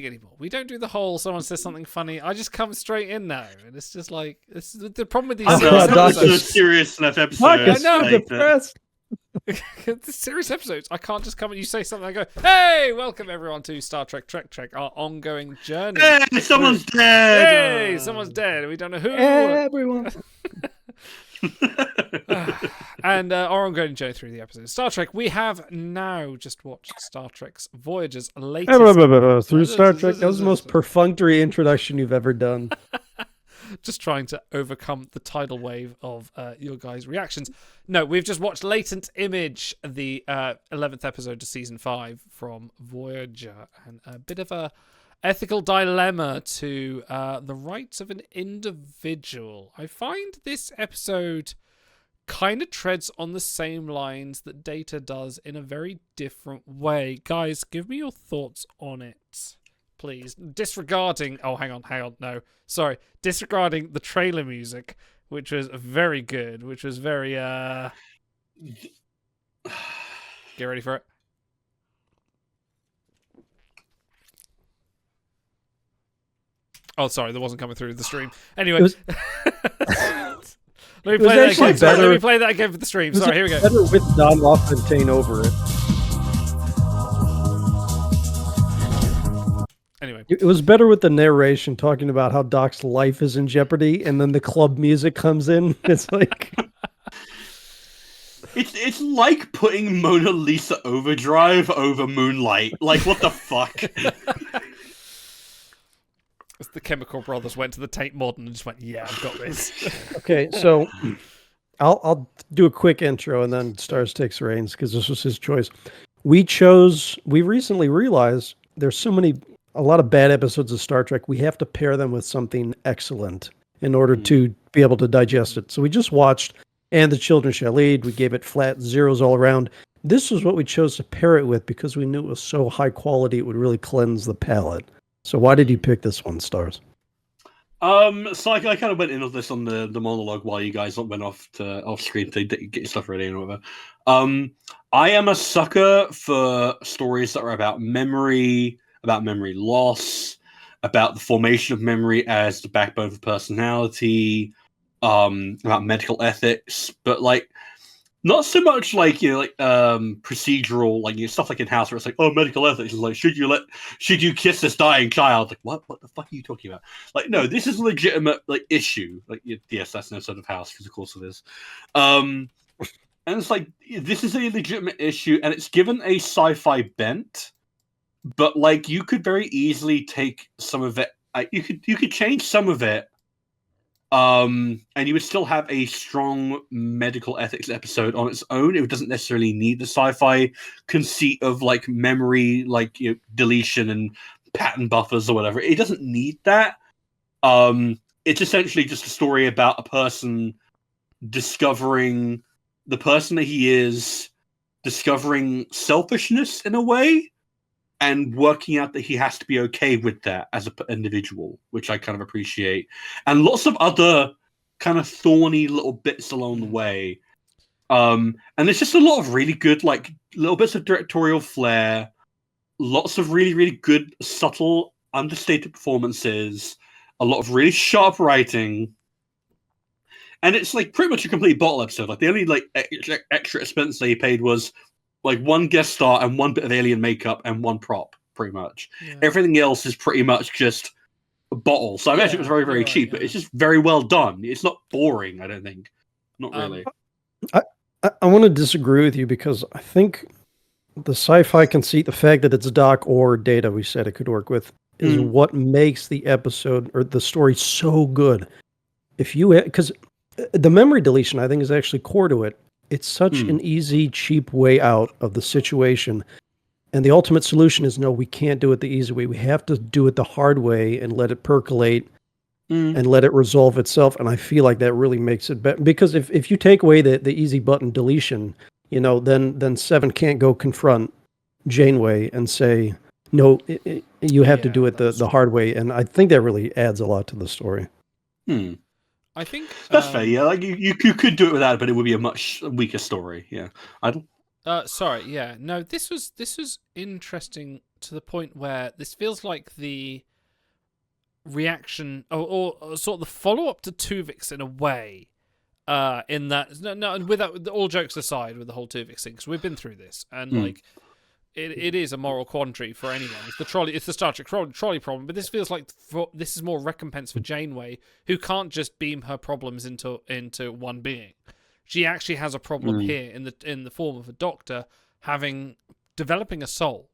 thing anymore. We don't do the whole someone says something funny. I just come straight in now, and it's just like this is the problem with these series It's a episodes. serious enough episode. I know. Like Depressed. The serious episodes, I can't just come and you say something. I go, "Hey, welcome everyone to Star Trek Trek, our ongoing journey." Hey, someone's dead. Hey, someone's dead. We don't know who. Everyone. And our ongoing journey through the episodes. Star Trek. We have now just watched Star Trek's Voyager's latest. Through Star Trek, that was the most perfunctory introduction you've ever done. Just trying to overcome the tidal wave of your guys' reactions. No, we've just watched Latent Image, the 11th episode to season 5 from Voyager, and a bit of a ethical dilemma to the rights of an individual. I find this episode kind of treads on the same lines that Data does in a very different way. Guys, give me your thoughts on it, please. Disregarding... Oh, hang on. No, sorry. Disregarding the trailer music, which was very good, which was very... Get ready for it. Oh, sorry, that wasn't coming through the stream. Anyway... Let me play that again. Let me play that again for the stream. Sorry, here we go. Better with Don LaFontaine over it. Anyway. It was better with the narration talking about how Doc's life is in jeopardy, and then the club music comes in. It's like... It's like putting Mona Lisa Overdrive over Moonlight. Like, what the fuck? The Chemical Brothers went to the Tate Modern and just went, yeah, I've got this. Okay, so I'll do a quick intro and then Stars takes reins because this was his choice. We recently realized there's a lot of bad episodes of Star Trek. We have to pair them with something excellent in order to be able to digest it. So we just watched And the Children Shall Lead. We gave it flat zeros all around. This was what we chose to pair it with because we knew it was so high quality it would really cleanse the palate. So why did you pick this one, Stars? So I kind of went into this on the monologue while you guys went off screen to get your stuff ready and whatever. I am a sucker for stories that are about memory loss, about the formation of memory as the backbone of personality, about medical ethics, but like not so much like procedural stuff like in House where it's like, oh, medical ethics is like should you kiss this dying child? Like what the fuck are you talking about? Like no, this is a legitimate issue. Like yes, that's no sort of House because of course it is. And it's like this is a legitimate issue and it's given a sci-fi bent, but like you could very easily take some of it. You could change some of it. And you would still have a strong medical ethics episode on its own. It doesn't necessarily need the sci-fi conceit of like memory, deletion and pattern buffers or whatever. It doesn't need that. It's essentially just a story about a person discovering the person that he is, discovering selfishness in a way, and working out that he has to be okay with that as an individual, which I kind of appreciate. And lots of other kind of thorny little bits along the way. And there's just a lot of really good, little bits of directorial flair, lots of really, really good, subtle, understated performances, a lot of really sharp writing. And it's pretty much a complete bottle episode. The only extra expense they paid was one guest star and one bit of alien makeup and one prop, pretty much. Yeah. Everything else is pretty much just a bottle. So I imagine it was very, very cheap, but it's just very well done. It's not boring, I don't think. Not really. I want to disagree with you because I think the sci-fi conceit, the fact that it's Doc or Data we said it could work with, is what makes the episode or the story so good. Because the memory deletion, I think, is actually core to it. It's such an easy, cheap way out of the situation. And the ultimate solution is, no, we can't do it the easy way. We have to do it the hard way and let it percolate and let it resolve itself. And I feel like that really makes it better. Because if you take away the easy button deletion, then Seven can't go confront Janeway and say, no, you have to do it the hard way. And I think that really adds a lot to the story. I think that's fair. Yeah, you could do it without it, but it would be a much weaker story. Yeah, sorry. Yeah, no. This was interesting to the point where this feels like the reaction or sort of the follow-up to Tuvix in a way. In that, no, without all jokes aside, with the whole Tuvix thing, because we've been through this, and like, it is a moral quandary for anyone. It's the Star Trek trolley problem, but this feels like this is more recompense for Janeway, who can't just beam her problems into one being. She actually has a problem here in the form of a doctor developing a soul,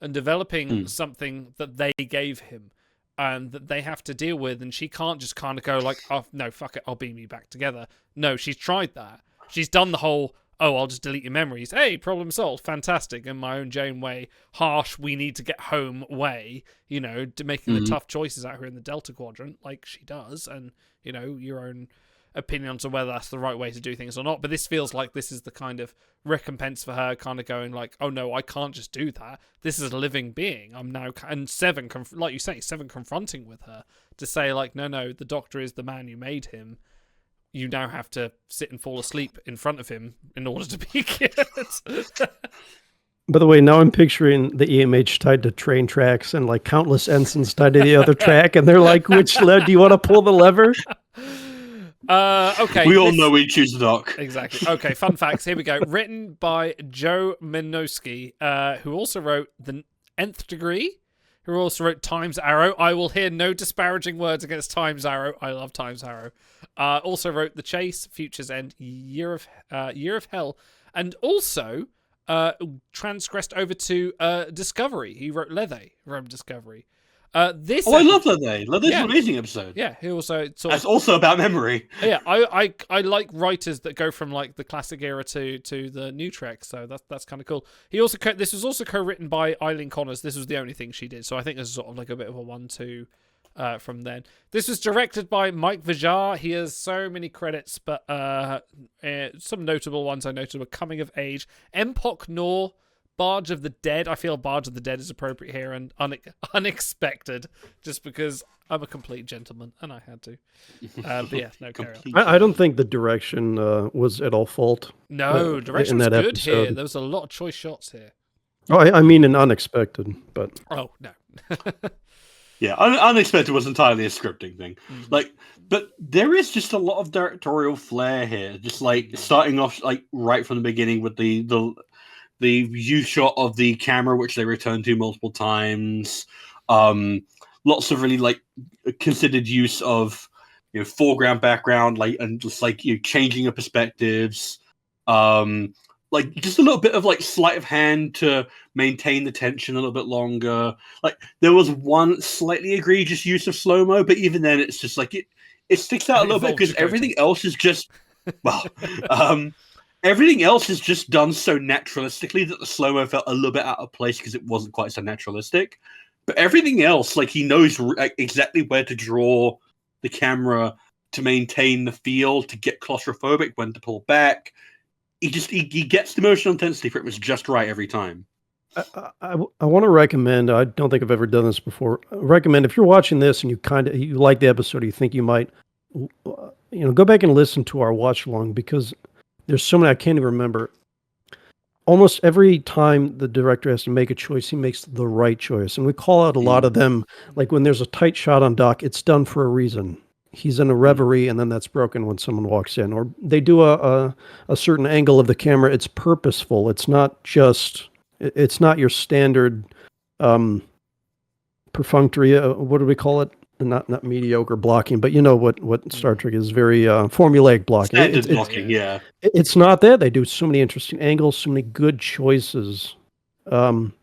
and developing something that they gave him. And that they have to deal with, and she can't just kind of go like, oh, no, fuck it, I'll beam you back together. No, she's tried that. She's done the whole, oh, I'll just delete your memories. Hey, problem solved, fantastic. In my own Janeway, harsh, we need to get home way, making the tough choices out here in the Delta Quadrant, like she does, and, your own opinions on whether that's the right way to do things or not. But this feels like this is the kind of recompense for her, kind of going like, oh no, I can't just do that. This is a living being. I'm now, and Seven, like you say, Seven confronting with her to say like, no, the Doctor is the man you made him. You now have to sit and fall asleep in front of him in order to be good. By the way, now I'm picturing the EMH tied to train tracks and like countless ensigns tied to the other track, and they're like, which lever do you want to pull the lever? Okay. We all know we choose the Doc. Exactly. Okay, fun facts. Here we go. Written by Joe Minosky, who also wrote The Nth Degree, who also wrote Time's Arrow. I will hear no disparaging words against Time's Arrow. I love Time's Arrow. Also wrote The Chase, Future's End, Year of Hell, and also transgressed over to Discovery. He wrote Lethe from Discovery. I love Lethe. Lethe's an amazing episode. Yeah, he also That's also about memory. Yeah, I like writers that go from like the classic era to the new Trek, so that's kind of cool. He also this was also co-written by Eileen Connors. This was the only thing she did, so I think this is sort of like a bit of a 1-2 from then. This was directed by Mike Vijar. He has so many credits, but some notable ones I noted were Coming of Age, Empok Nor, Barge of the Dead. I feel Barge of the Dead is appropriate here, and Unexpected, just because I'm a complete gentleman and I had to. But yeah, no, carry on. I don't think the direction was at all fault. No, direction was good here. There was a lot of choice shots here. Oh, I mean an Unexpected, but... Oh, no. Yeah, Unexpected was entirely a scripting thing. But there is just a lot of directorial flair here. Just like starting off like right from the beginning with the view shot of the camera, which they return to multiple times. Lots of really like considered use of foreground, background, like, and just like changing of perspectives. Like just a little bit of like sleight of hand to maintain the tension a little bit longer. Like there was one slightly egregious use of slow-mo, but even then it's just like it sticks out a little bit because everything else is just everything else is just done so naturalistically that the slow-mo felt a little bit out of place because it wasn't quite so naturalistic. But everything else, like he knows exactly where to draw the camera to maintain the feel, to get claustrophobic, when to pull back. He gets the emotional intensity for it was just right every time. I want to recommend, I don't think I've ever done this before, recommend if you're watching this and you like the episode, you think you might, go back and listen to our watch along, because there's so many I can't even remember. Almost every time the director has to make a choice, he makes the right choice. And we call out a lot of them, like when there's a tight shot on Doc, it's done for a reason. He's in a reverie, and then that's broken when someone walks in. Or they do a certain angle of the camera. It's purposeful. It's not your standard perfunctory, what do we call it? Not mediocre blocking, but you know what Star Trek is, very formulaic blocking. Standard blocking, yeah. It's not that. They do so many interesting angles, so many good choices. And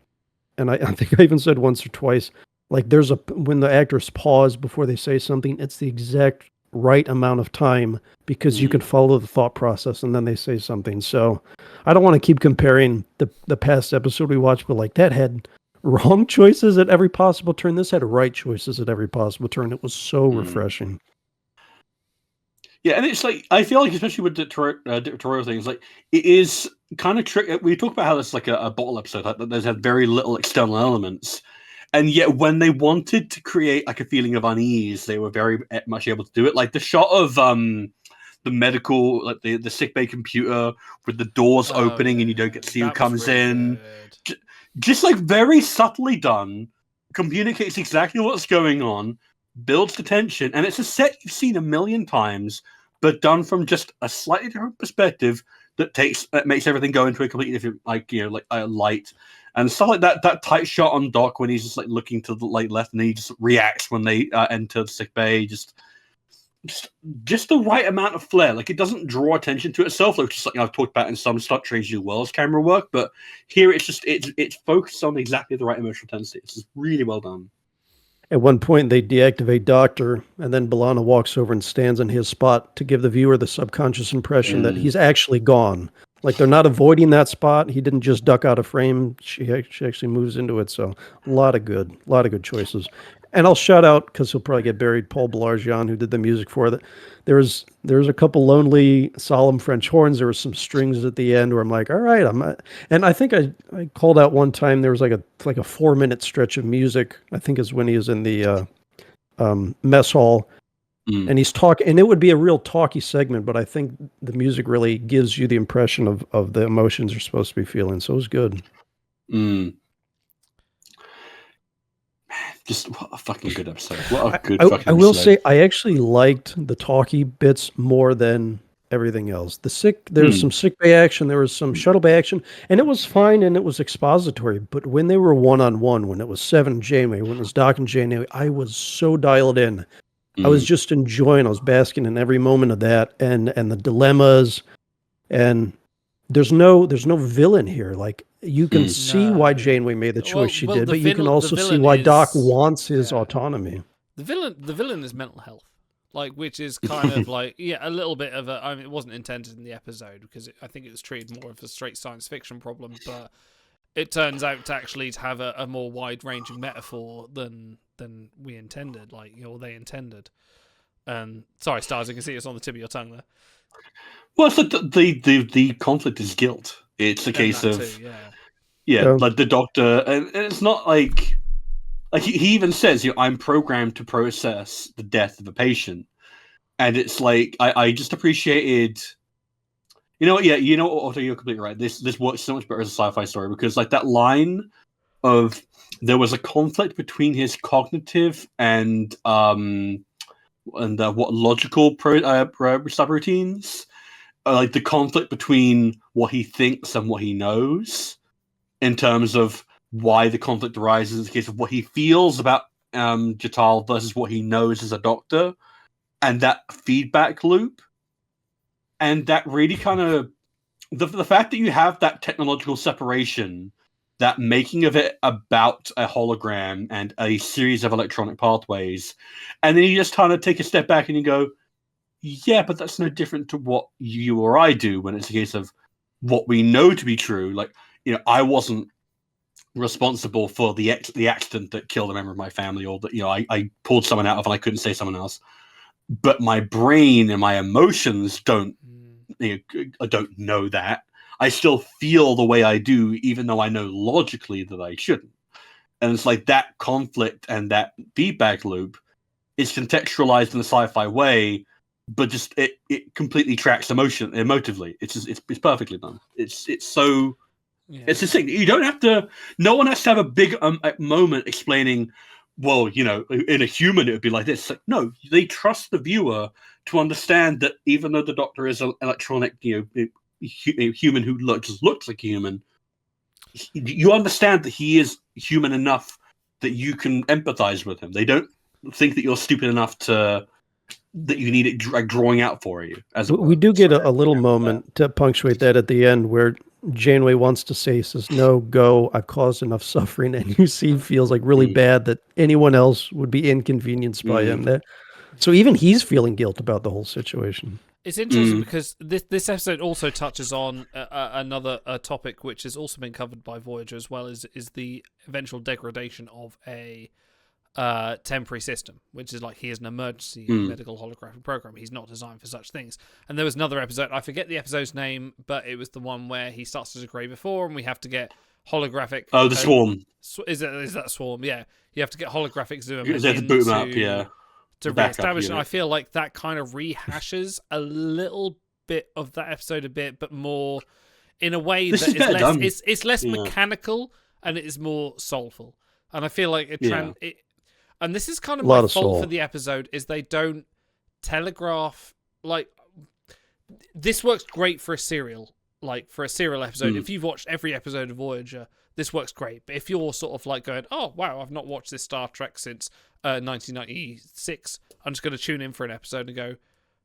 I think I even said once or twice, like when the actors pause before they say something, it's the exact right amount of time because you can follow the thought process and then they say something. So I don't want to keep comparing the past episode we watched, but like that had wrong choices at every possible turn. This had right choices at every possible turn. It was so refreshing. Yeah, and it's like, I feel like, especially with dictatorial things, like, it is kind of tricky. We talk about how it's like a bottle episode, like, that there's had very little external elements. And yet, when they wanted to create like a feeling of unease, they were very much able to do it. Like the shot of the medical, like the sickbay computer with the doors opening and you don't get to see who comes in. just like very subtly done, communicates exactly what's going on, builds the tension, and it's a set you've seen a million times, but done from just a slightly different perspective that makes everything go into a completely different, light and stuff like that. That tight shot on Doc when he's just like looking to the left, and he just reacts when they enter the sick bay. Just the right amount of flair. Like, it doesn't draw attention to itself, like just like I've talked about in some Star Trek New Worlds camera work, but here it's focused on exactly the right emotional intensity. It's just really well done. At one point, they deactivate Doctor, and then B'Elanna walks over and stands in his spot to give the viewer the subconscious impression that he's actually gone. Like, they're not avoiding that spot. He didn't just duck out of frame. She actually moves into it. So a lot of good choices. And I'll shout out, because he'll probably get buried, Paul Belargian, who did the music for it. There was a couple lonely, solemn French horns. There was some strings at the end where I'm like, all right, and I think I called out one time there was like a 4-minute stretch of music. I think is when he was in the mess hall. And he's talking, and it would be a real talky segment, but I think the music really gives you the impression of the emotions you're supposed to be feeling. So it was good. Just what a fucking good episode. What a good fucking episode. I will say, I actually liked the talky bits more than everything else. There was some sick bay action, there was some shuttle bay action, and it was fine and it was expository. But when they were one-on-one, when it was Seven and Janeway, when it was Doc and Janeway, I was so dialed in. I was just enjoying, I was basking in every moment of that, and the dilemmas, and there's no villain here. Like, you can see why Janeway made the choice she did, but you can also see why Doc wants his autonomy. The villain is mental health, like, which is kind of like, a little bit of a. I mean, it wasn't intended in the episode because I think it was treated more of a straight science fiction problem, but it turns out to actually have a more wide-ranging metaphor than we intended, or they intended. Sorry, Stars, I can see it's on the tip of your tongue there. Well, it's the conflict is guilt. It's a case of like the Doctor, and it's not like he even says, I'm programmed to process the death of a patient, and it's like I just appreciated. You know what? Yeah, you know what, Otto, you're completely right. This works so much better as a sci-fi story because, like, that line of there was a conflict between his cognitive and what logical subroutines, like the conflict between what he thinks and what he knows, in terms of why the conflict arises in the case of what he feels about Jatal versus what he knows as a doctor, and that feedback loop. And that really kind of the fact that you have that technological separation, that making of it about a hologram and a series of electronic pathways, and then you just kind of take a step back and you go, yeah, but that's no different to what you or I do when it's a case of what we know to be true. Like, I wasn't responsible for the accident that killed a member of my family, or that I pulled someone out of and I couldn't say someone else. But my brain and my emotions don't know that. I still feel the way I do, even though I know logically that I shouldn't. And it's like that conflict and that feedback loop is contextualized in a sci-fi way, but just it completely tracks emotively. It's perfectly done. It's so. Yeah. It's the thing. You don't have to. No one has to have a big moment explaining. Well, in a human, it would be like this. Like, no, they trust the viewer to understand that even though the Doctor is an electronic, human who looks like a human, you understand that he is human enough that you can empathize with him. They don't think that you're stupid enough that you need it drawing out for you. We do get a little moment to punctuate that at the end where Janeway wants to say, says, no, go, I've caused enough suffering. And you see, feels like really bad that anyone else would be inconvenienced by him. So even he's feeling guilt about the whole situation. It's interesting because this episode also touches on another topic which has also been covered by Voyager as well, is the eventual degradation of a temporary system, which is like he is an emergency medical holographic program. He's not designed for such things. And there was another episode, I forget the episode's name, but it was the one where he starts to degrade before, and we have to get holographic. Oh, the Swarm. Is that Swarm? Yeah, you have to get holographic zoom. They have to boot him up, yeah. To reestablish, and I feel like that kind of rehashes a little bit of that episode a bit, but more in a way that it's less mechanical and it is more soulful. And I feel like it and this is kind of A lot my of fault soul. for the episode, is they don't telegraph, like, this works great for a serial, like for a serial episode. If you've watched every episode of Voyager, this works great. But if you're sort of like going, oh wow, I've not watched this Star Trek since 1996, I'm just going to tune in for an episode and go,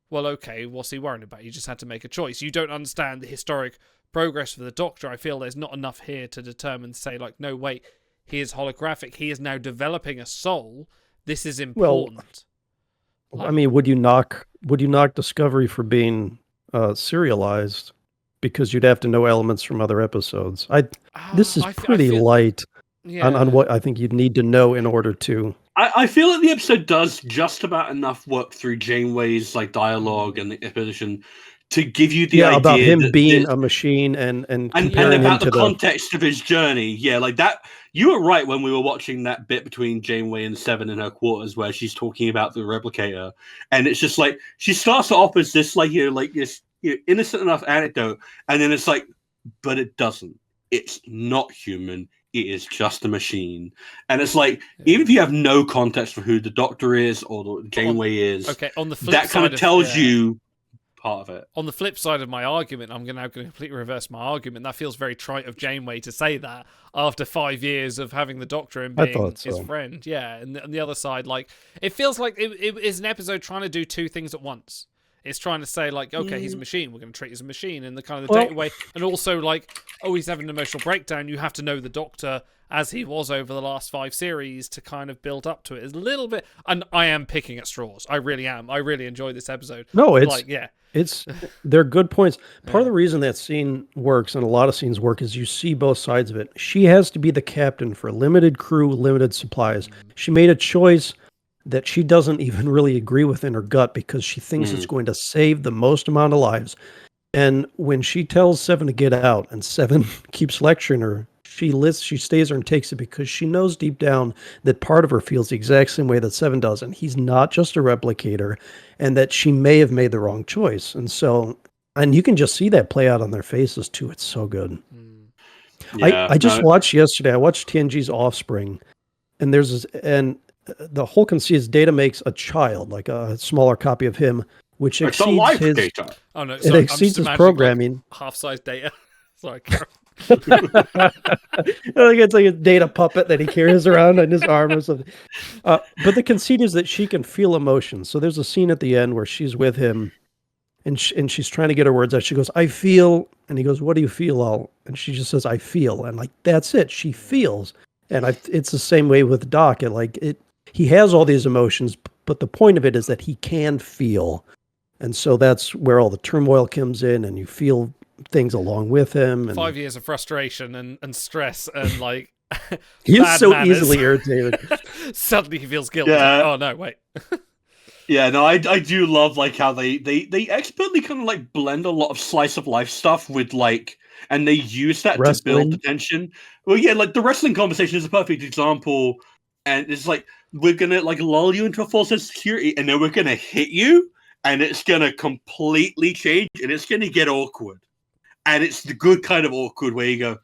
well, okay, what's he worrying about? You just had to make a choice. You don't understand the historic progress of the Doctor. I feel there's not enough here to determine, say, like, no, wait, he is holographic. He is now developing a soul. This is important. I mean, would you knock Discovery for being serialized? Because you'd have to know elements from other episodes. This is pretty light on what I think you'd need to know in order to. I feel like the episode does just about enough work through Janeway's like dialogue and the exposition to give you the idea about him that being a machine and comparing about him the to context of his journey. Yeah, like that. You were right when we were watching that bit between Janeway and Seven in her quarters where she's talking about the replicator, and it's just like she starts off as this this innocent enough anecdote, and then it's like, but it doesn't. It's not human. It is just a machine. And it's like, even if you have no context for who the Doctor is or the Janeway is, okay, on the flip that kind of tells you part of it. On the flip side of my argument, I'm now going to completely reverse my argument. That feels very trite of Janeway to say that after 5 years of having the Doctor and being his friend. Yeah, and on the other side, like, it feels like it is an episode trying to do two things at once. It's trying to say, like, okay, he's a machine. We're going to treat as a machine in the kind of the data way. And also, like, oh, he's having an emotional breakdown. You have to know the Doctor as he was over the last 5 series to kind of build up to it. It's a little bit... And I am picking at straws. I really am. I really enjoy this episode. No, it's... like, yeah. They're good points. Part of the reason that scene works, and a lot of scenes work, is you see both sides of it. She has to be the captain for limited crew, limited supplies. She made a choice that she doesn't even really agree with in her gut because she thinks it's going to save the most amount of lives. And when she tells Seven to get out and Seven keeps lecturing her, she stays there and takes it because she knows deep down that part of her feels the exact same way that Seven does. And he's not just a replicator, and that she may have made the wrong choice. And so, and you can just see that play out on their faces too. It's so good. Yeah, I just watched yesterday, I watched TNG's Offspring, and the whole conceit is Data makes a child, like a smaller copy of him, which exceeds his Data. Oh no, it exceeds his programming. Like half-size Data. Sorry, it's like a Data puppet that he carries around on his arm or something. But the conceit is that she can feel emotions. So there's a scene at the end where she's with him, and she's trying to get her words out. She goes, "I feel," and he goes, "What do you feel?" And she just says, "I feel," and like that's it. She feels, and it's the same way with Doc. He has all these emotions, but the point of it is that he can feel. And so that's where all the turmoil comes in, and you feel things along with him. And 5 years of frustration and stress and like he is so easily irritated. Suddenly he feels guilty. Yeah. Oh no, wait. Yeah, no, I do love like how they expertly kind of like blend a lot of slice of life stuff with like, and they use that to build the tension. Well, yeah, like the wrestling conversation is a perfect example, and it's like, we're gonna like lull you into a false sense of security, and then we're gonna hit you, and it's gonna completely change, and it's gonna get awkward, and it's the good kind of awkward where you go,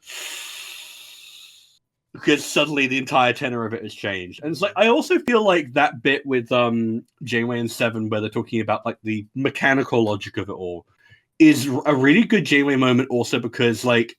because suddenly the entire tenor of it has changed. And it's like, I also feel like that bit with Janeway and Seven, where they're talking about like the mechanical logic of it all, is a really good Janeway moment, also because like,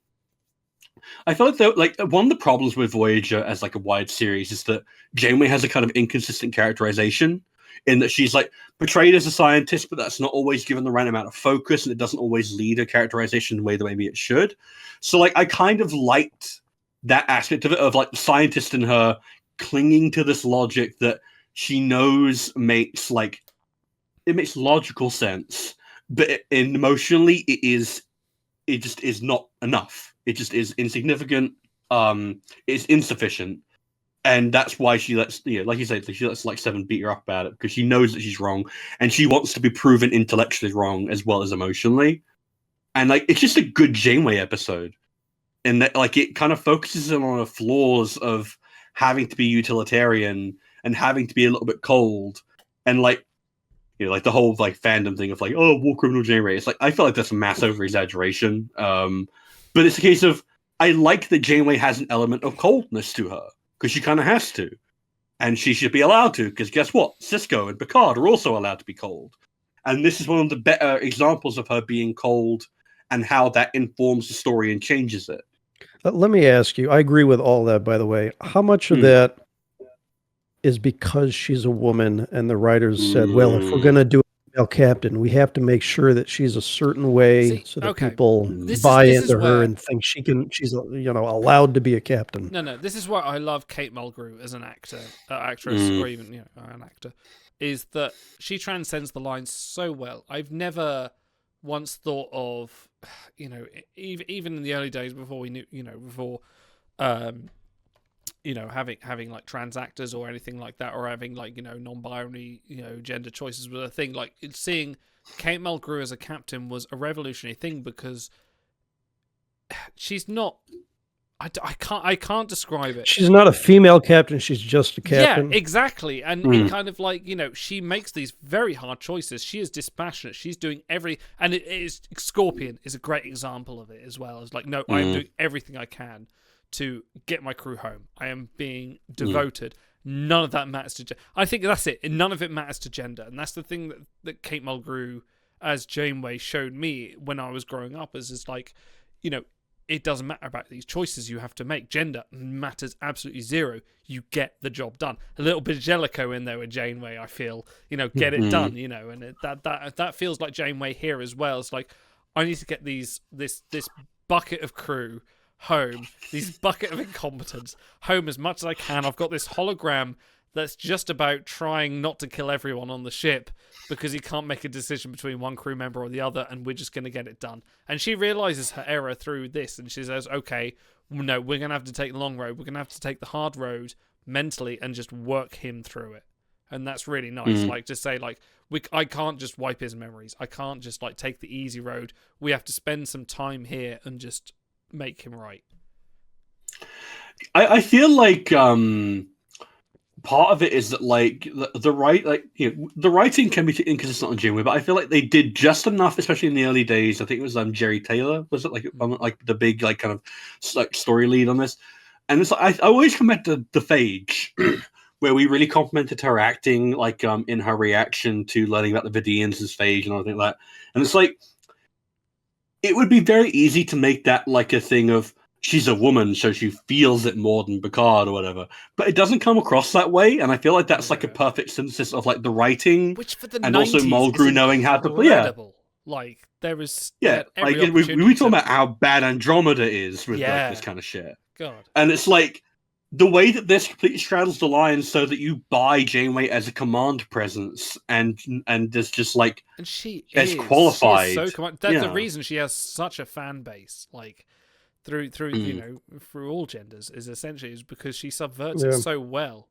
I feel like one of the problems with Voyager as like a wide series is that Janeway has a kind of inconsistent characterization, in that she's like portrayed as a scientist, but that's not always given the right amount of focus, and it doesn't always lead a characterization the way that maybe it should. So like, I kind of liked that aspect of it, of like the scientist in her clinging to this logic that she knows makes logical sense, but emotionally it just is not enough. It just is insignificant. It's insufficient, and that's why she lets, like you said, she lets like Seven beat her up about it, because she knows that she's wrong, and she wants to be proven intellectually wrong as well as emotionally. And like, it's just a good Janeway episode, and that like it kind of focuses on the flaws of having to be utilitarian and having to be a little bit cold, and like, like the whole like fandom thing of like, oh, war criminal Janeway. It's like, I feel like that's a mass over exaggeration. But it's a case of I like that Janeway has an element of coldness to her because she kind of has to, and she should be allowed to because guess what? Sisko and Picard are also allowed to be cold, and this is one of the better examples of her being cold and how that informs the story and changes it. Let me ask you. I agree with all that, by the way. How much of Hmm. that is because she's a woman and the writers said, well, if we're going to do a female captain, we have to make sure that she's a certain way See, so that okay. people This buy is into her where- and think she's allowed to be a captain. No, this is why I love Kate Mulgrew as an actress, or even an actor, is that she transcends the lines so well. I've never once thought of, even in the early days before we knew, before, having like trans actors or anything like that, or having like non-binary gender choices was a thing. Like seeing Kate Mulgrew as a captain was a revolutionary thing because she's not. I can't describe it. She's not a female captain. She's just a captain. Yeah, exactly. And it kind of like, she makes these very hard choices. She is dispassionate. She's doing and it is Scorpion is a great example of it as well. It's like, no, I am doing everything I can to get my crew home. I am being devoted. None of that matters to I think that's it. None of it matters to gender. And that's the thing that Kate Mulgrew as Janeway showed me when I was growing up is like, it doesn't matter about these choices you have to make. Gender matters absolutely zero. You get the job done. A little bit of Jellicoe in there with Janeway, I feel. Get it done, and that feels like Janeway here as well. It's like, I need to get this bucket of crew home, this bucket of incompetence home as much as I can. I've got this hologram that's just about trying not to kill everyone on the ship because he can't make a decision between one crew member or the other, and we're just going to get it done. And she realizes her error through this, and she says, okay, no, we're going to have to take the long road. We're going to have to take the hard road mentally and just work him through it. And that's really nice. Like, to say, like, I can't just wipe his memories. I can't just, like, take the easy road. We have to spend some time here and just make him right. I feel like part of it is that like the writing can be inconsistent on Janeway, but I feel like they did just enough, especially in the early days. I think it was Jerry Taylor, was it like the big like kind of like story lead on this, and it's like I always come back to the Phage, where we really complimented her acting, like in her reaction to learning about the Vidians as Phage and everything like that, and it's like it would be very easy to make that like a thing of she's a woman, so she feels it more than Picard or whatever. But it doesn't come across that way, and I feel like that's like a perfect synthesis of like the writing, which for the and 90s also Mulgrew knowing how to play. Yeah, like there is like we talking about how bad Andromeda is with like, this kind of shit. God, and it's like the way that this completely straddles the line, so that you buy Janeway as a command presence, and there's just like, and she is is qualified. She is so that's the reason she has such a fan base, like. Through through all genders is because she subverts it so well.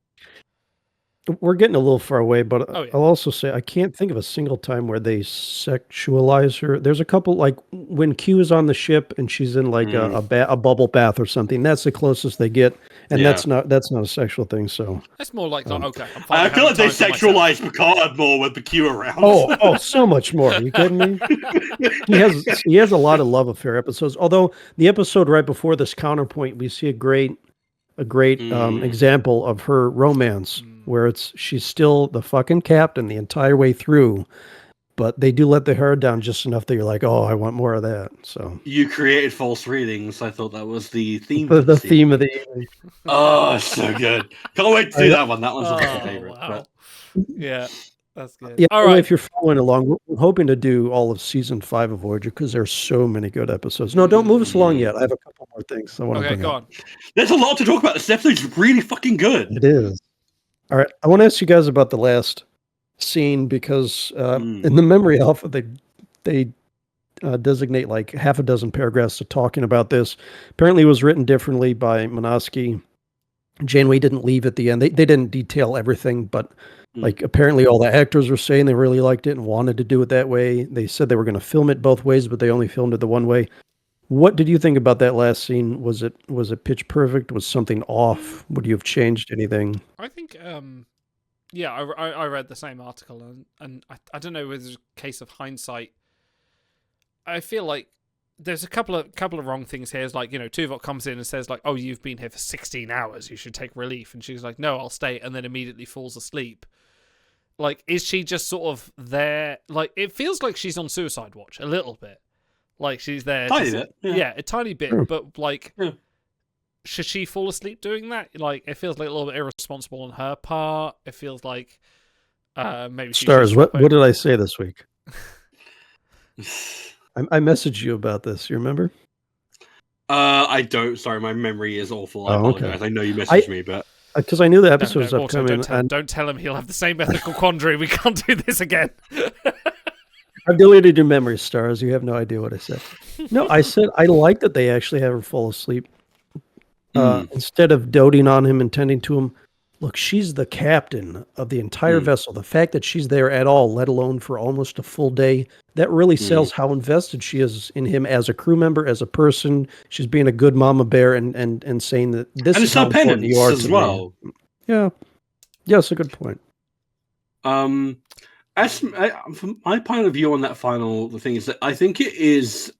We're getting a little far away, but I'll also say I can't think of a single time where they sexualize her. There's a couple, like when Q is on the ship and she's in like a bubble bath or something. That's the closest they get, and that's not a sexual thing. So that's more like okay. I feel like they sexualize Picard more with the Q around. Oh, so much more. Are you kidding me? he has a lot of love affair episodes. Although the episode right before this, Counterpoint, we see a great example of her romance, where she's still the fucking captain the entire way through, but they do let the hair down just enough that you're like, oh, I want more of that. So you created false readings. I thought that was the theme. The theme of the evening. Oh, so good! Can't wait to do that one. That one's my favorite. Wow. But... Yeah. That's good. Yeah, all right. If you're following along, we're hoping to do all of season 5 of Voyager because there's so many good episodes. No, don't move us along yet. I have a couple more things I want to bring go up. on. There's a lot to talk about. This episode's really fucking good. It is. All right, I want to ask you guys about the last scene because in the memory alpha, they designate like half a dozen paragraphs to talking about this. Apparently, it was written differently by Manaski. Janeway didn't leave at the end. They didn't detail everything, but like apparently all the actors were saying they really liked it and wanted to do it that way. They said they were going to film it both ways, but they only filmed it the one way. What did you think about that last scene? Was it pitch perfect? Was something off? Would you have changed anything? I think, yeah, I read the same article, and I don't know whether it's a case of hindsight. I feel like there's a couple of wrong things here. It's like, Tuvok comes in and says like, "Oh, you've been here for 16 hours. You should take relief." And she's like, "No, I'll stay," and then immediately falls asleep. Like, is she just sort of there? Like, it feels like she's on suicide watch a little bit. Like, she's there. Tiny bit. Yeah, a tiny bit. Sure. But, like, Yeah. should she fall asleep doing that? Like, it feels like a little bit irresponsible on her part. It feels like maybe she Stars, should what stop it. did I say this week? I messaged you about this. You remember? I don't. Sorry, my memory is awful. I Oh, okay. apologize. I know you messaged me, but Because I knew the No, episode was also, upcoming. don't tell him he'll have the same ethical quandary. We can't do this again. I've deleted your memory, Stars. You have no idea what I said. No, I said I like that they actually have her fall asleep. Instead of doting on him and tending to him. Look, she's the captain of the entire vessel. The fact that she's there at all, let alone for almost a full day, that really sells how invested she is in him as a crew member, as a person. She's being a good mama bear and saying that this and is it's how her important penance you are as to well. me. Yeah. Yes, a good point. As from my point of view on that the thing is that I think it is.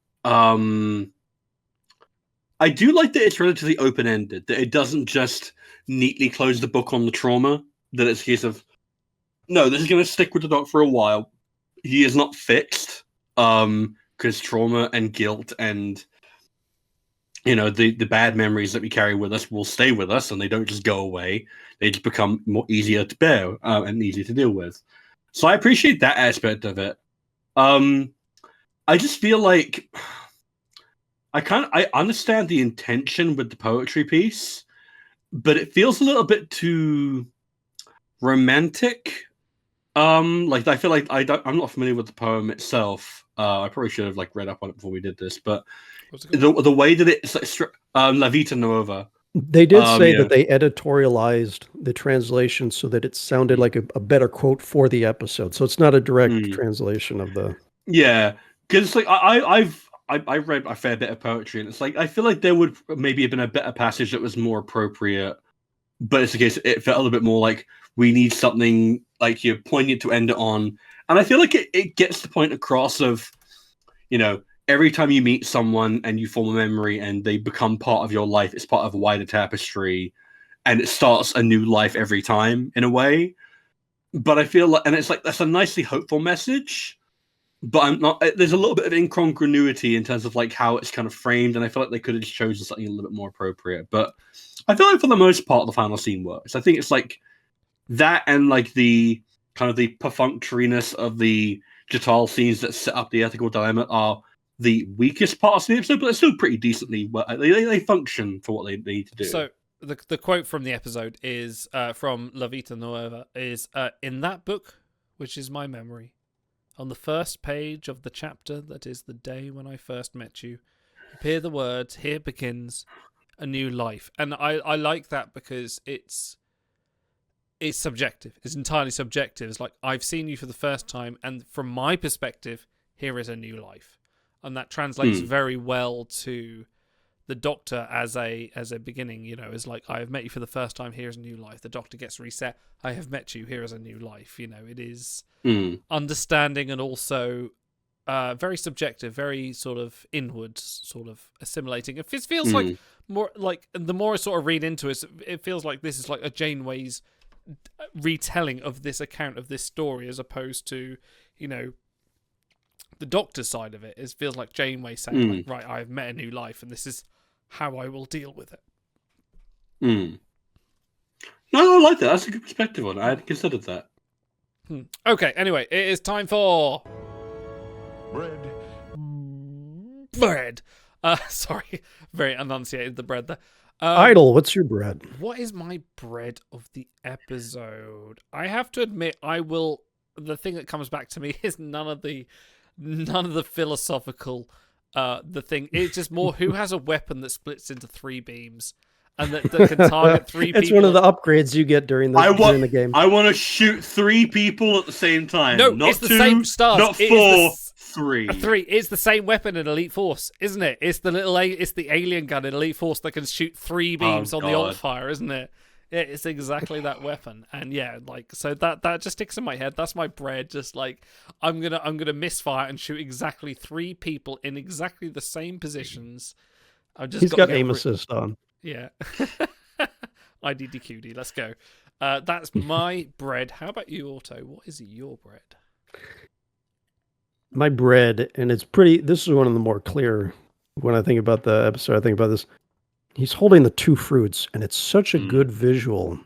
I do like that it's relatively open-ended. That it doesn't just neatly close the book on the trauma. That it's a case of, no, this is going to stick with the Doc for a while. He is not fixed, because trauma and guilt and the bad memories that we carry with us will stay with us, and they don't just go away. They just become more easier to bear and easier to deal with. So I appreciate that aspect of it. I just feel like I understand the intention with the poetry piece, but it feels a little bit too romantic. Like I feel like I'm not familiar with the poem itself. I probably should have read up on it before we did this, but the way that it's La Vita Nuova. They did say that they editorialized the translation so that it sounded like a better quote for the episode. So it's not a direct translation of the. Yeah, because I read a fair bit of poetry, and it's like I feel like there would maybe have been a better passage that was more appropriate. But it's the case; it felt a little bit more like we need something like you're poignant to end it on, and I feel like it gets the point across of, every time you meet someone and you form a memory and they become part of your life, it's part of a wider tapestry, and it starts a new life every time in a way. But I feel like, and it's like that's a nicely hopeful message. But I'm not. There's a little bit of incongruity in terms of how it's kind of framed, and I feel like they could have chosen something a little bit more appropriate. But I feel like for the most part, the final scene works. I think it's like that, and the kind of the perfunctoriness of the Jatal scenes that set up the ethical dilemma are the weakest parts of the episode, but they're still pretty decently. They function for what they need to do. So the quote from the episode is from La Vita Nuova is in that book, which is my memory. On the first page of the chapter that is the day when I first met you, appear the words, "Here begins a new life." And I like that because it's subjective. It's entirely subjective. It's like, I've seen you for the first time, and from my perspective, here is a new life. And that translates very well to the Doctor as a beginning, is like, I have met you for the first time, here's a new life. The Doctor gets reset, I have met you, here is a new life. It is understanding and also very subjective, very sort of inward, sort of assimilating. It feels like more like, the more I sort of read into it, it feels like this is like a Janeway's retelling of this account of this story, as opposed to, the Doctor's side of it. It feels like Janeway saying, right, I've met a new life, and this is how I will deal with it. No, I like that. That's a good perspective on it. I hadn't considered that. Okay, anyway, it is time for bread. Sorry, very enunciated the bread there. Idle, what's your bread? What is my bread of the episode? I have to admit, the thing that comes back to me is none of the philosophical the thing. It's just more who has a weapon that splits into 3 beams and that can target 3 people. It's one of the upgrades you get during the game. I want to shoot 3 people at the same time. No, not it's the 2, same stars. not 4, 3. 3. It's the same weapon in Elite Force, isn't it? It's the it's the alien gun in Elite Force that can shoot 3 beams on the alt fire, isn't it? It's exactly that weapon, and yeah, like so that just sticks in my head. That's my bread. Just like I'm gonna misfire and shoot exactly 3 people in exactly the same positions. I've just He's got to get aim assist on. Yeah. IDDQD. Let's go. That's my bread. How about you, Otto? What is your bread? My bread, and it's pretty. This is one of the more clear. When I think about the episode, I think about this. He's holding the 2 fruits, and it's such a good visual.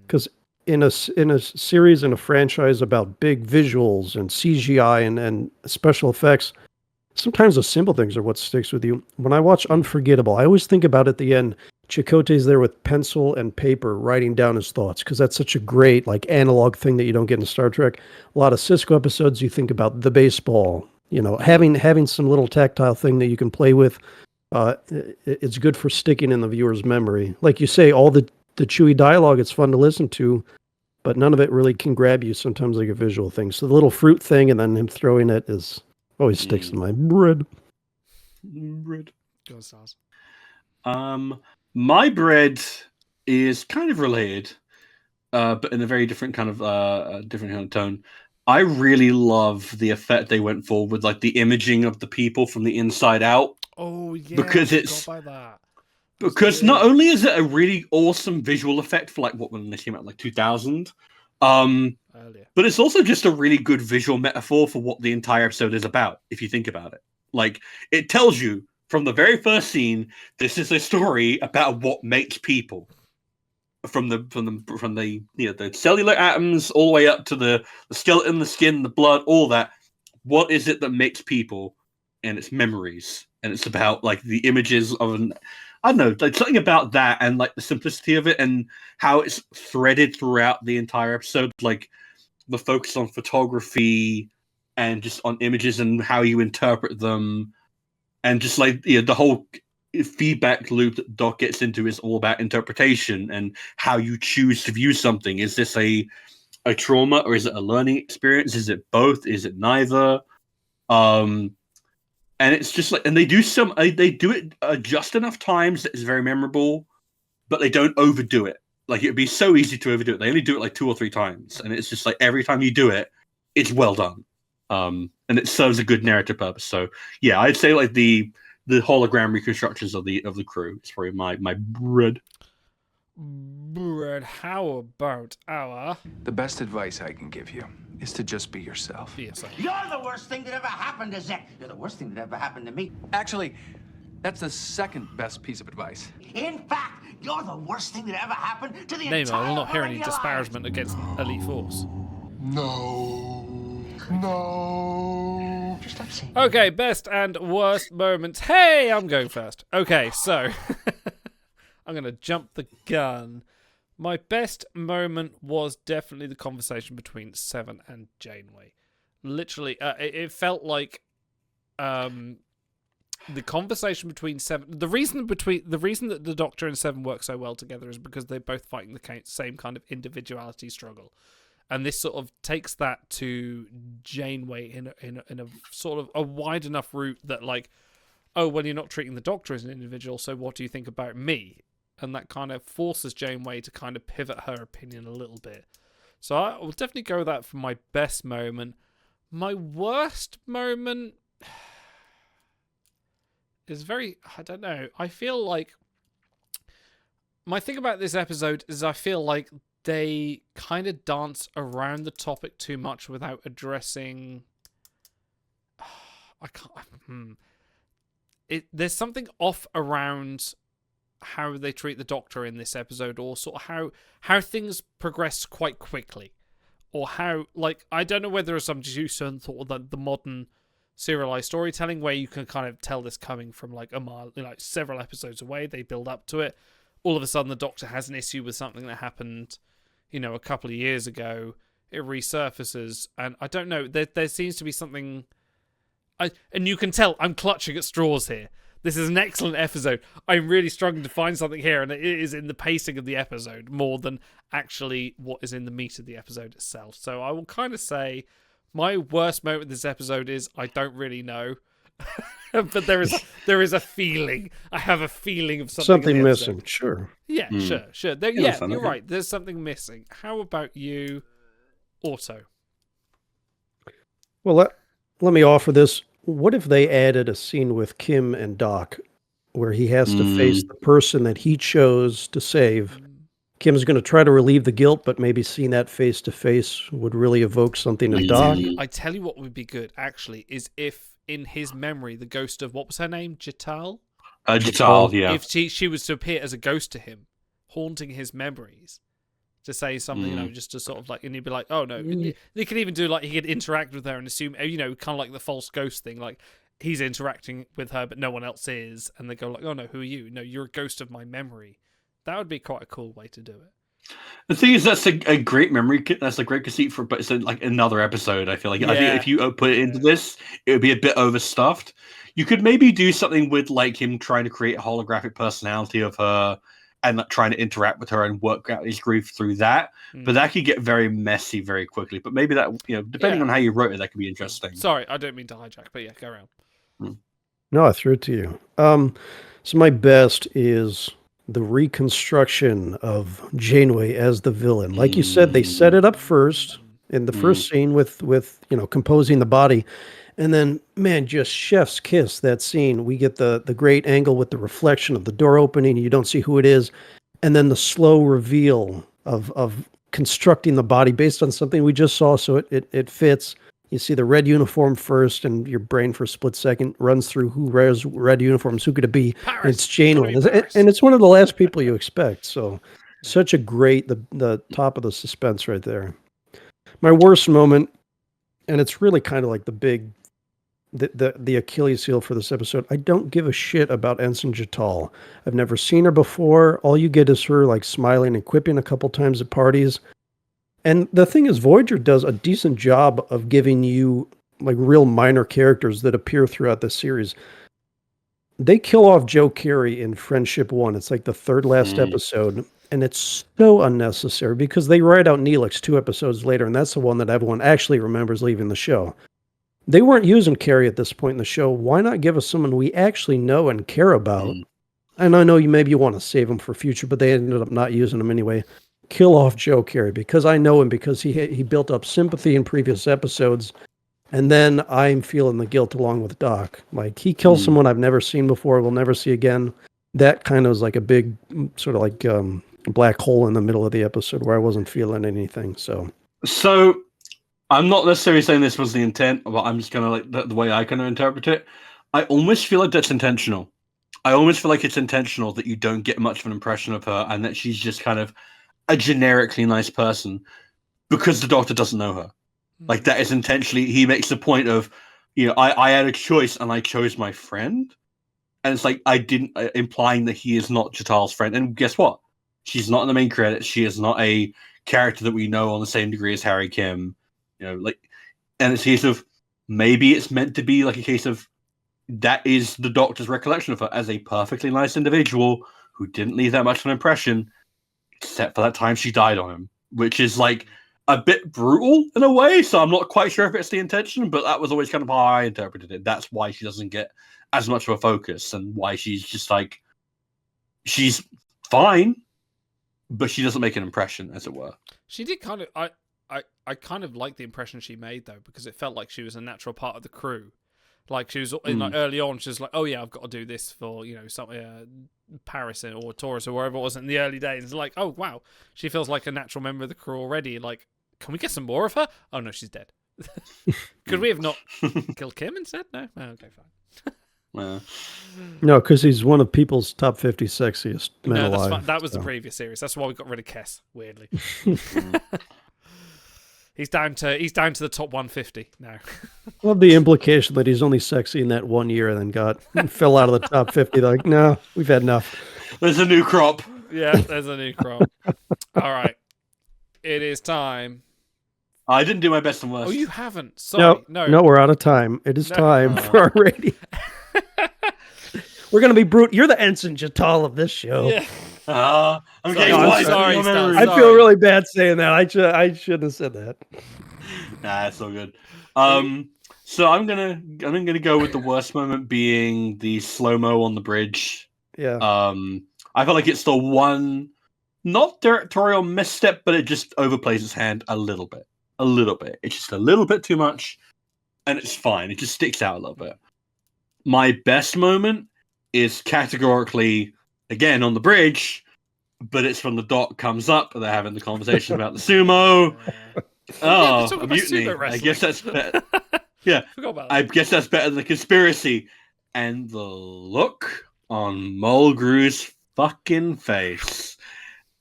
Because in a series, in a franchise about big visuals and CGI and special effects, sometimes the simple things are what sticks with you. When I watch Unforgettable, I always think about at the end, Chakotay's there with pencil and paper writing down his thoughts, because that's such a great like analog thing that you don't get in Star Trek. A lot of Cisco episodes, you think about the baseball, having some little tactile thing that you can play with. It's good for sticking in the viewer's memory. Like you say, all the chewy dialogue, it's fun to listen to, but none of it really can grab you sometimes like a visual thing. So the little fruit thing and then him throwing it is always sticks in my bread. Go stars. My bread is kind of related, but in a very different kind of tone. I really love the effect they went for with like the imaging of the people from the inside out. Oh yeah, because I it's forgot about that. because not only is it a really awesome visual effect for like when they came out like 2000, Earlier. but it's also just a really good visual metaphor for what the entire episode is about. If you think about it, like it tells you from the very first scene, this is a story about what makes people. From the the cellular atoms all the way up to the skeleton, the skin, the blood, all that. What is it that makes people? And it's memories, and it's about like the images of I don't know, like something about that, and like the simplicity of it, and how it's threaded throughout the entire episode. Like the focus on photography and just on images and how you interpret them, and just like the whole feedback loop that Doc gets into is all about interpretation and how you choose to view something. Is this a trauma, or is it a learning experience? Is it both? Is it neither? And it's just like, and they do it just enough times that it's very memorable, but they don't overdo it. Like it'd be so easy to overdo it. They only do it like 2 or 3 times, and it's just like every time you do it, it's well done. And it serves a good narrative purpose. So yeah, I'd say like the hologram reconstructions of the crew is probably my bread. Bread. How about our? The best advice I can give you is to just be yourself. Be yourself. You're the worst thing that ever happened to Zek. You're the worst thing that ever happened to me. Actually, that's the second best piece of advice. In fact, you're the worst thing that ever happened to the Nemo, I entire will not hear world any of your disparagement against Elite Force. No. Just stop saying. Okay, best and worst moments. Hey, I'm going first. Okay, so I'm going to jump the gun. My best moment was definitely the conversation between Seven and Janeway. Literally, it felt like the conversation between Seven. The reason that the Doctor and Seven work so well together is because they're both fighting the same kind of individuality struggle, and this sort of takes that to Janeway in a sort of a wide enough route that like, oh well, you're not treating the Doctor as an individual, so what do you think about me? And that kind of forces Janeway to kind of pivot her opinion a little bit. So I will definitely go with that for my best moment. My worst moment is very, I don't know. I feel like my thing about this episode is I feel like they kind of dance around the topic too much without addressing. I can't. There's something off around how they treat the Doctor in this episode, or sort of how things progress quite quickly, or how, like, I don't know whether there's some certain thought that the modern serialized storytelling where you can kind of tell this coming from like a mile, like several episodes away, they build up to it. All of a sudden the Doctor has an issue with something that happened, a couple of years ago. It resurfaces, and I don't know, there seems to be something, and you can tell I'm clutching at straws here. This is an excellent episode. I'm really struggling to find something here, and it is in the pacing of the episode more than actually what is in the meat of the episode itself. So I will kind of say my worst moment of this episode is I don't really know. But there is a feeling. I have a feeling of something. Something in the episode. missing. Sure. Yeah, sure. There, Yeah, you're okay. right. There's something missing. How about you, Otto? Well, let me offer this. What if they added a scene with Kim and Doc where he has to face the person that he chose to save? Kim's going to try to relieve the guilt, but maybe seeing that face to face would really evoke something in Doc. I tell you what would be good, actually, is if in his memory the ghost of, what was her name? Jital? Jital, yeah. If she was to appear as a ghost to him, haunting his memories, to say something, just to sort of like, and he'd be like, oh no. They could even do like, he could interact with her and assume, kind of like the false ghost thing, like he's interacting with her but no one else is, and they go like, oh no, who are you? No, you're a ghost of my memory. That would be quite a cool way to do it. The thing is, that's a great memory. That's a great conceit for, but it's like another episode. I feel like I think if you put it into this, it would be a bit overstuffed. You could maybe do something with like him trying to create a holographic personality of her and like, trying to interact with her and work out his grief through that. But that could get very messy very quickly. But maybe that, depending on how you wrote it, that could be interesting. Sorry, I don't mean to hijack, but yeah, go around. No, I threw it to you. So my best is the reconstruction of Janeway as the villain. Like you said, they set it up first in the first scene with composing the body. And then, man, just chef's kiss, that scene. We get the great angle with the reflection of the door opening. You don't see who it is. And then the slow reveal of constructing the body based on something we just saw. So it fits. You see the red uniform first, and your brain for a split second runs through who wears red uniforms. Who could it be? And it's Janeway. And it's one of the last people you expect. So such a great, the top of the suspense right there. My worst moment, and it's really kind of like the Achilles heel for this episode. I don't give a shit about Ensign Jital. I've never seen her before. All you get is her like smiling and quipping a couple times at parties. And the thing is, Voyager does a decent job of giving you like real minor characters that appear throughout the series. They kill off Joe Carey in Friendship 1. It's like the third last episode. And it's so unnecessary because they write out Neelix 2 episodes later. And that's the one that everyone actually remembers leaving the show. They weren't using Carey at this point in the show. Why not give us someone we actually know and care about? And I know maybe you want to save him for future, but they ended up not using him anyway. Kill off Joe Carey because I know him, because he built up sympathy in previous episodes. And then I'm feeling the guilt along with Doc. Like, he kills someone I've never seen before, will never see again. That kind of was like a big sort of like black hole in the middle of the episode where I wasn't feeling anything. So I'm not necessarily saying this was the intent, but I'm just kind of like the way I kind of interpret it. I almost feel like that's intentional. I almost feel like it's intentional that you don't get much of an impression of her and that she's just kind of a generically nice person because the Doctor doesn't know her. Like, that is intentionally, he makes the point of, I had a choice and I chose my friend. And it's like, I didn't, implying that he is not Jital's friend. And guess what? She's not in the main credits. She is not a character that we know on the same degree as Harry Kim. And it's a case of, maybe it's meant to be like a case of, that is the Doctor's recollection of her as a perfectly nice individual who didn't leave that much of an impression, except for that time she died on him, which is like a bit brutal in a way. So I'm not quite sure if it's the intention, but that was always kind of how I interpreted it. That's why she doesn't get as much of a focus and why she's just like, she's fine, but she doesn't make an impression, as it were. She did kind of, I kind of like the impression she made though, because it felt like she was a natural part of the crew. Like, she was in, like, early on, she was like, oh yeah, I've got to do this for, something, Paris or Taurus or wherever it was in the early days. It's like, oh wow, she feels like a natural member of the crew already. Like, can we get some more of her? Oh no, she's dead. Could we have not killed Kim instead? No? Oh, okay, fine. No, because he's one of people's top 50 sexiest men alive. Fine. That was the previous series. That's why we got rid of Kess, weirdly. He's down to the top 150 now. Love the implication that he's only sexy in that 1 year and then fell out of the top 50. Like, no, we've had enough. There's a new crop. Yeah, there's a new crop. All right. It is time. I didn't do my best and worst. Oh, you haven't? Sorry. No, we're out of time. It is time for our rating. We're going to be brute. You're the Ensign Jital of this show. Yeah. I'm sorry, I feel really bad saying that. I shouldn't have said that. Nah, it's all good. So I'm gonna go with the worst moment being the slow-mo on the bridge. Yeah. I feel like it's the one not directorial misstep, but it just overplays its hand a little bit. A little bit. It's just a little bit too much, and it's fine. It just sticks out a little bit. My best moment is categorically again on the bridge, but it's when the doc comes up and they're having the conversation about the sumo. Oh, talk a about mutiny. sumo I guess that's better. wrestling. Yeah, Forgot about that. I guess that's better than the conspiracy. And the look on Mulgrew's fucking face.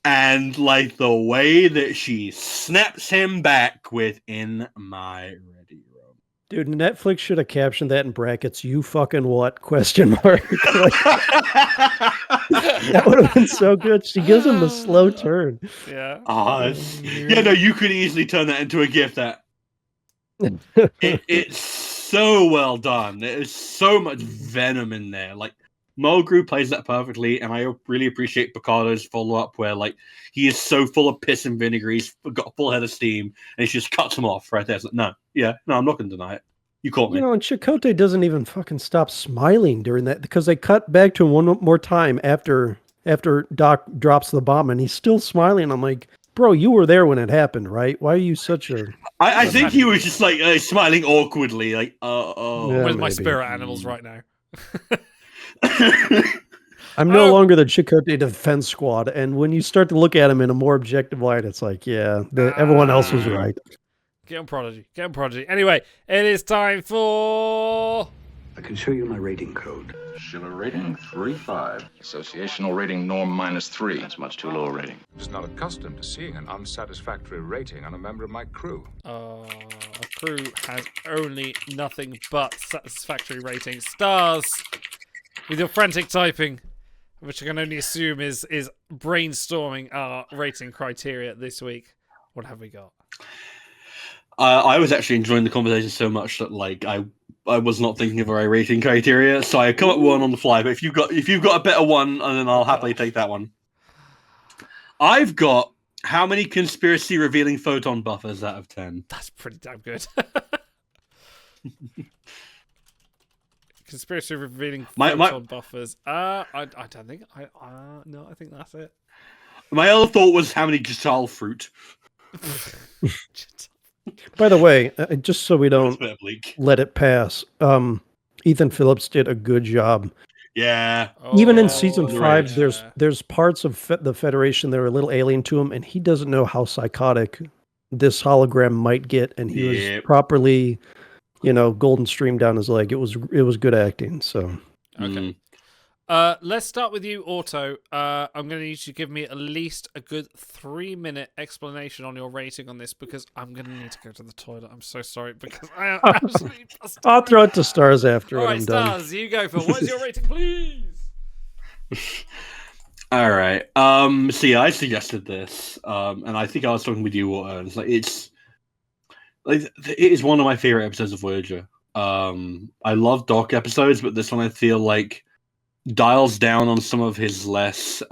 And like the way that she snaps him back with "in my ready room." Dude, Netflix should have captioned that in brackets. You fucking what? Question mark. Like, that would have been so good. She gives him the slow turn. Yeah. Yeah, no, you could easily turn that into a GIF. It's so well done. There's so much venom in there. Like Mulgrew plays that perfectly, and I really appreciate Picardo's follow-up where like he is so full of piss and vinegar, he's got a full head of steam, and he just cuts him off right there. It's like, no, I'm not going to deny it. You caught me. You know, and Chakotay doesn't even fucking stop smiling during that because they cut back to him one more time after Doc drops the bomb, and he's still smiling. I'm like, bro, you were there when it happened, right? Why are you such a... I think he was just like smiling awkwardly, like, Yeah, Where's my maybe. spirit animals right now? I'm no longer the Chakotay Defense Squad, and when you start to look at him in a more objective light, it's like, yeah, everyone else was right. Get on Prodigy. Get on Prodigy. Anyway, it is time for... I can show you my rating code. Schiller rating 3.5. Associational rating norm -3. That's much too low a rating. I was not accustomed to seeing an unsatisfactory rating on a member of my crew. Our crew has only nothing but satisfactory ratings. Stars, with your frantic typing, which I can only assume is brainstorming our rating criteria this week. What have we got? I was actually enjoying the conversation so much that like I was not thinking of our rating criteria, so I come up with one on the fly. But if you've got a better one, then I'll happily take that one. I've got how many conspiracy revealing photon buffers out of 10? That's pretty damn good. Conspiracy revealing photon buffers. I don't think no, I think that's it. My other thought was how many Jatal fruit. By the way, just so we don't let it pass, Ethan Phillips did a good job. Yeah. Even in season 5, there's parts of the Federation that are a little alien to him, and he doesn't know how psychotic this hologram might get, and he was properly, golden stream down his leg. It was good acting. So okay. Let's start with you, Otto. I'm going to need you to give me at least a good 3-minute explanation on your rating on this because I'm going to need to go to the toilet. I'm so sorry because I am absolutely busted. I'll throw it to Stars after All right, I'm Stars, done. you go for what is your rating, please? All right. So yeah, I suggested this, and I think I was talking with you, Otto. It is one of my favorite episodes of Voyager. I love Doc episodes, but this one I feel like dials down on some of his less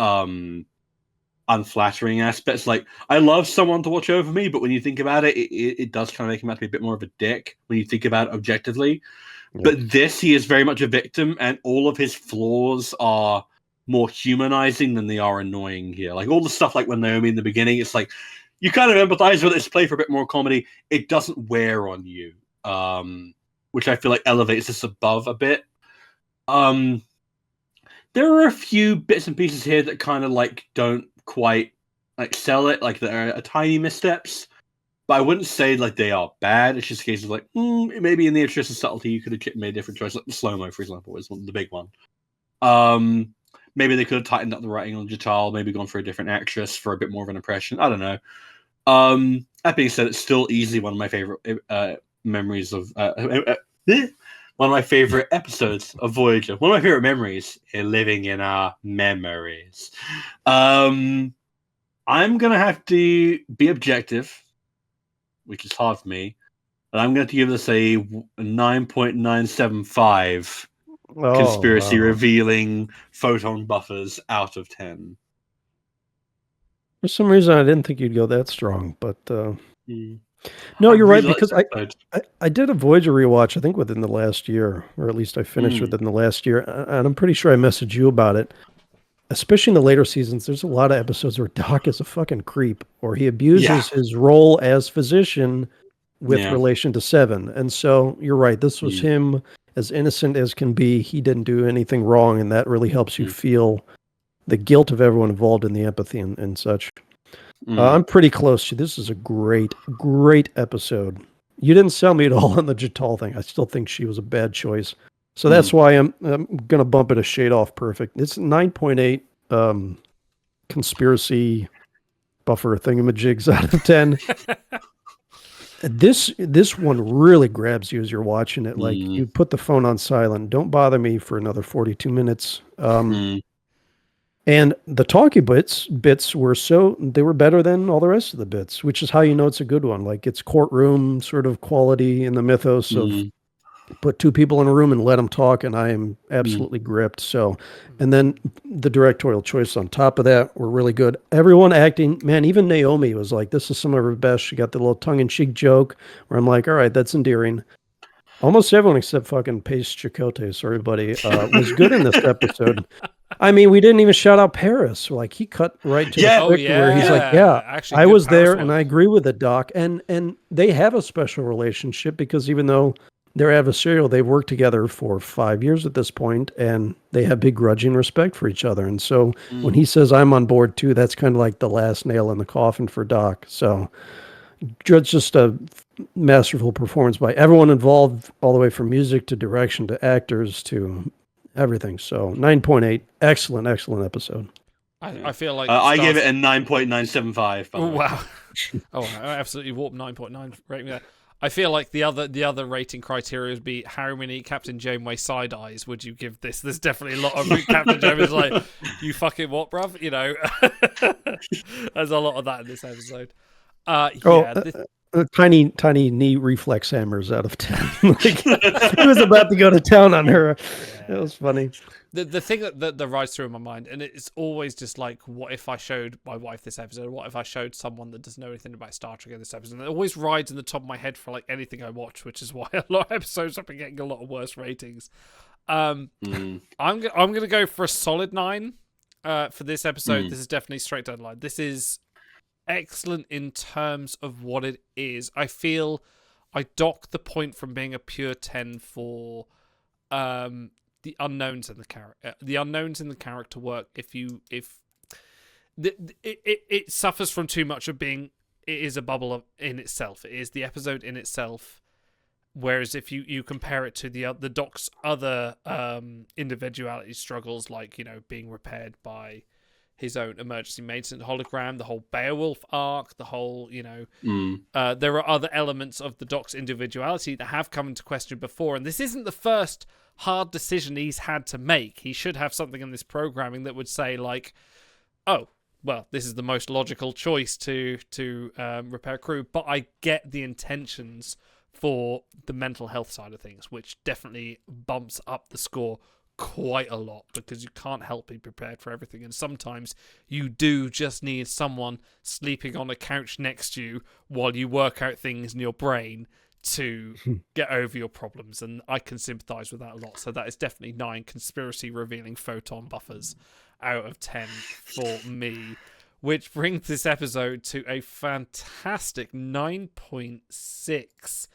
unflattering aspects. Like, I love someone to watch over me, but when you think about it, it does kind of make him out to be a bit more of a dick when you think about it objectively. Yeah. But this, he is very much a victim, and all of his flaws are more humanizing than they are annoying here. Like, all the stuff like with Naomi in the beginning, it's like, you kind of empathize with it, play for a bit more comedy. It doesn't wear on you, which I feel like elevates this above a bit. There are a few bits and pieces here that kind of like don't quite like sell it. Like there are tiny missteps, but I wouldn't say like they are bad. It's just a case of like maybe in the interest of subtlety, you could have made a different choice. Like the slow-mo, for example, is the big one. Maybe they could have tightened up the writing on Jatal. Maybe gone for a different actress for a bit more of an impression. I don't know. That being said, it's still easily one of my favorite memories of. One of my favorite episodes of Voyager. One of my favorite memories in living in our memories. I'm going to have to be objective, which is hard for me. And I'm going to give this a 9.975 conspiracy revealing photon buffers out of 10. For some reason, I didn't think you'd go that strong, but No, you're right, really because liked this episode. I did a Voyager rewatch, I think within the last year, or at least I finished within the last year, and I'm pretty sure I messaged you about it. Especially in the later seasons, there's a lot of episodes where Doc is a fucking creep, or he abuses his role as physician with relation to Seven. And so you're right, this was him as innocent as can be. He didn't do anything wrong, and that really helps you feel the guilt of everyone involved in the empathy and such. I'm pretty close to this. Is a great, great episode. You didn't sell me at all on the Jatal thing. I still think she was a bad choice. So that's why I'm going to bump it a shade off perfect. It's 9.8 conspiracy buffer thingamajigs out of 10. This one really grabs you as you're watching it. Like you put the phone on silent. Don't bother me for another 42 minutes. And the talkie bits were they were better than all the rest of the bits, which is how you know it's a good one. Like it's courtroom sort of quality in the mythos of put two people in a room and let them talk, and I am absolutely gripped. So, and then the directorial choice on top of that were really good. Everyone acting, man, even Naomi was like, this is some of her best. She got the little tongue-in-cheek joke where I'm like, all right, that's endearing. Almost everyone except fucking Pace Chicote, sorry buddy, was good in this episode. I mean, we didn't even shout out Paris. Like he cut right to the quick where he's like, actually, I was Paris there and I agree with the doc. And they have a special relationship because even though they're adversarial, they've worked together for 5 years at this point, and they have begrudging respect for each other. And so when he says, I'm on board too, that's kind of like the last nail in the coffin for Doc. So it's just a masterful performance by everyone involved, all the way from music to direction to actors to everything. So 9.8, excellent episode. I feel like I gave it a 9.975. Oh wow! Oh, I absolutely warped 9.9 rating there. I feel like the other rating criteria would be how many Captain Janeway side eyes would you give this? There's definitely a lot of Captain Janeway's like, you fucking what, bruv? You know, there's a lot of that in this episode. Tiny knee reflex hammers out of 10. Like, he was about to go to town on her. It was funny. The thing that rides through in my mind, and it's always just like, what if I showed my wife this episode? What if I showed someone that doesn't know anything about Star Trek in this episode? And it always rides in the top of my head for like anything I watch, which is why a lot of episodes have been getting a lot of worse ratings. I'm gonna go for a solid 9 for this episode. This is definitely straight down the line. This is excellent in terms of what it is. I feel I dock the point from being a pure 10 for the unknowns in the character work. It suffers from too much of being, it is a bubble in itself. It is the episode in itself. Whereas if you compare it to the Doc's other individuality struggles, like, you know, being repaired by his own emergency maintenance hologram, the whole Beowulf arc, the whole, you know, there are other elements of the Doc's individuality that have come into question before, and this isn't the first hard decision he's had to make. He should have something in this programming that would say, like, oh, well, this is the most logical choice to repair crew, but I get the intentions for the mental health side of things, which definitely bumps up the score quite a lot, because you can't help be prepared for everything, and sometimes you do just need someone sleeping on a couch next to you while you work out things in your brain to get over your problems, and I can sympathize with that a lot. So that is definitely 9 conspiracy revealing photon buffers out of 10 for me, which brings this episode to a fantastic 9.6.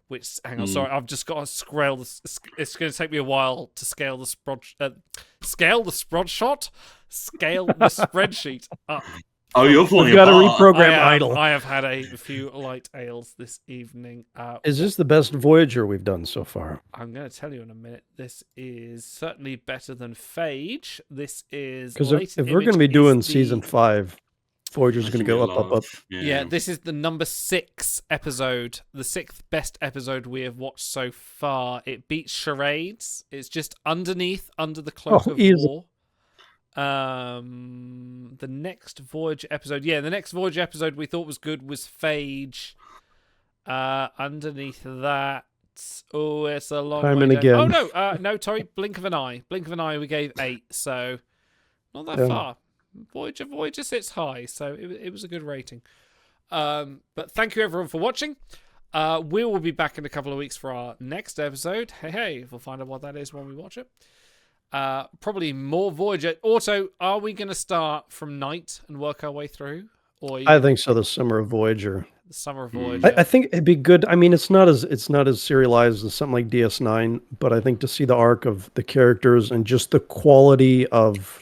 Which, hang on, sorry, I've just got to scale this. It's going to take me a while to scale the spreadsheet up. Oh, you're falling We've got to apart. reprogram idle. I have had a few light ales this evening. Is this the best Voyager we've done so far? I'm going to tell you in a minute. This is certainly better than Phage. This is... Because if we're going to be doing season 5, Voyager's going to go up. Yeah, this is the number 6 episode, the 6th best episode we have watched so far. It beats Charades. It's just under the cloak of war. The next Voyager episode, the next Voyager episode we thought was good was Phage. Underneath that, oh, it's a long Time way and down. again. Oh no, sorry, Blink of an Eye. Blink of an Eye we gave 8, so not that far. Voyager sits high, so it was a good rating. But thank you everyone for watching. We will be back in a couple of weeks for our next episode. Hey, we'll find out what that is when we watch it. Probably more Voyager. Also, are we going to start from night and work our way through? Or I think so. The Summer of Voyager. The Summer of Voyager. I think it'd be good. I mean, it's not as serialized as something like DS9, but I think to see the arc of the characters and just the quality of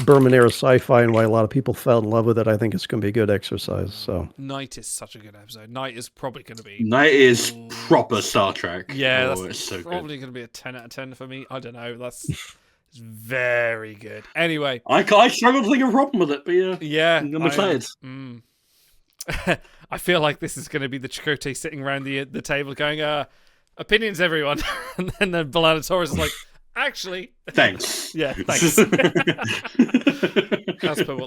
Berman era sci-fi and why a lot of people fell in love with it, I think it's going to be a good exercise. So Night is such a good episode. Night is probably going to be Night is proper Star Trek. Yeah, it's that's so probably going to be a 10 out of 10 for me. I don't know. That's it's very good. Anyway, I struggle to think of a problem with it, but yeah, I'm excited. I feel like this is going to be the Chakotay sitting around the table going, opinions, everyone. And then the Belanotaurus is like, actually. Thanks. Yeah, thanks.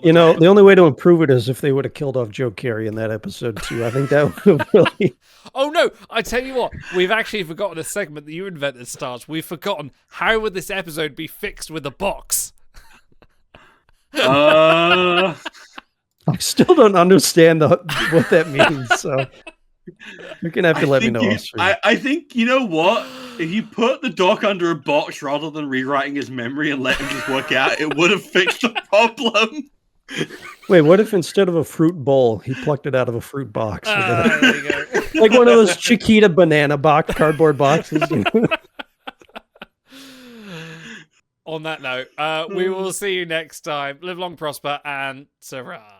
You know, the only way to improve it is if they would have killed off Joe Carey in that episode, too. I think that would have really. Oh, no. I tell you what, we've actually forgotten a segment that you invented, Stars. We've forgotten how would this episode be fixed with a box? I still don't understand what that means, so you're going to have to let me know. I think, you know what? If you put the Doc under a box rather than rewriting his memory and let him just work out, it would have fixed the problem. Wait, what if instead of a fruit bowl, he plucked it out of a fruit box? There you go. Like one of those Chiquita banana cardboard boxes. You know? On that note, we will see you next time. Live long, prosper, and ta-ra.